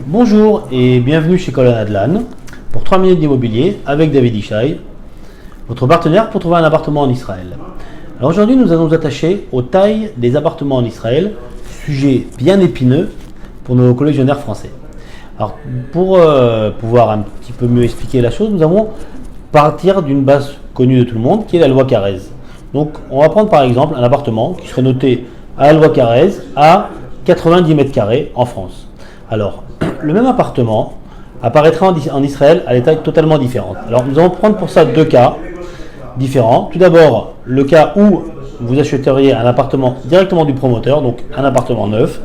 Bonjour et bienvenue chez Colonne Adlan pour 3 minutes d'immobilier avec David Ishaï, votre partenaire pour trouver un appartement en Israël. Alors aujourd'hui, nous allons nous attacher aux tailles des appartements en Israël, sujet bien épineux pour nos collectionneurs français. Alors pour pouvoir un petit peu mieux expliquer la chose, nous allons partir d'une base connue de tout le monde qui est la loi Carrez. Donc on va prendre par exemple un appartement qui serait noté à la loi Carrez à 90 mètres carrés en France. Alors, le même appartement apparaîtra en Israël à des tailles totalement différentes. Alors, nous allons prendre pour ça deux cas différents. Tout d'abord, le cas où vous achèteriez un appartement directement du promoteur, donc un appartement neuf.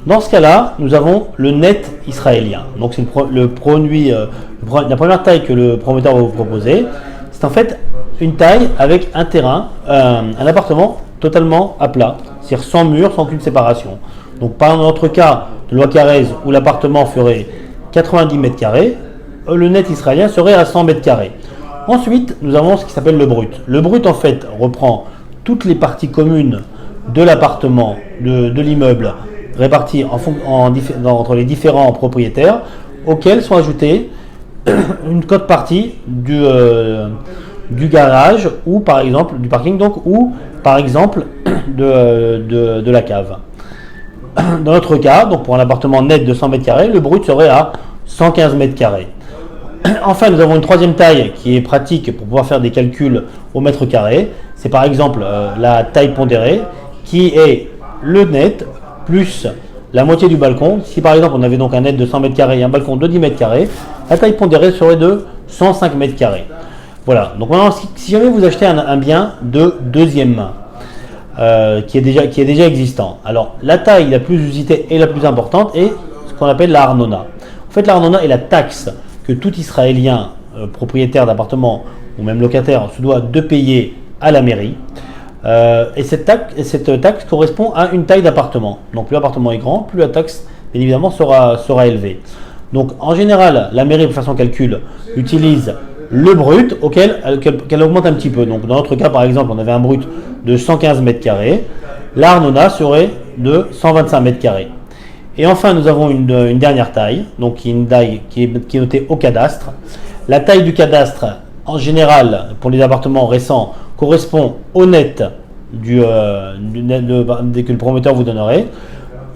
Dans ce cas-là, nous avons le net israélien. Donc, c'est la première taille que le promoteur va vous proposer. C'est en fait une taille avec un terrain, un appartement totalement à plat, c'est-à-dire sans mur, sans aucune séparation. Donc, par notre cas de loi Carrez où l'appartement ferait 90 mètres carrés, le net israélien serait à 100 mètres carrés. Ensuite, nous avons ce qui s'appelle le brut. Le brut, en fait, reprend toutes les parties communes de l'appartement, de l'immeuble, réparties entre les différents propriétaires, auxquels sont ajoutées une cote-partie du garage ou par exemple du parking, donc, ou par exemple de la cave. Dans notre cas, donc pour un appartement net de 100 mètres carrés, le brut serait à 115 mètres carrés. Enfin, nous avons une troisième taille qui est pratique pour pouvoir faire des calculs au mètre carré. C'est par exemple la taille pondérée qui est le net plus la moitié du balcon. Si par exemple on avait donc un net de 100 mètres carrés et un balcon de 10 mètres carrés, la taille pondérée serait de 105 mètres carrés. Voilà, donc maintenant si jamais vous achetez un bien de deuxième main, qui est déjà existant. Alors, la taille la plus usitée et la plus importante est ce qu'on appelle la Arnona. En fait, la Arnona est la taxe que tout Israélien propriétaire d'appartement ou même locataire se doit de payer à la mairie. Et cette taxe correspond à une taille d'appartement. Donc, plus l'appartement est grand, plus la taxe, bien évidemment, sera élevée. Donc, en général, la mairie, pour faire son calcul, utilise le brut qu'elle augmente un petit peu. Donc dans notre cas par exemple, on avait un brut de 115 mètres carrés, l'Arnona serait de 125 mètres carrés. Et enfin nous avons une dernière taille, donc qui est une taille qui est notée au cadastre. La taille du cadastre en général pour les appartements récents correspond au net que le promoteur vous donnerait.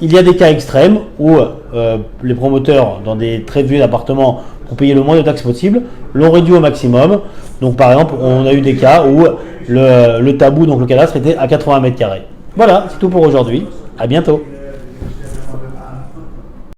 Il y a des cas extrêmes où les promoteurs dans des très vieux appartements pour payer le moins de taxes possible l'ont réduit au maximum. Donc par exemple, on a eu des cas où le tabou, donc le cadastre, était à 80 mètres carrés. Voilà, c'est tout pour aujourd'hui. À bientôt.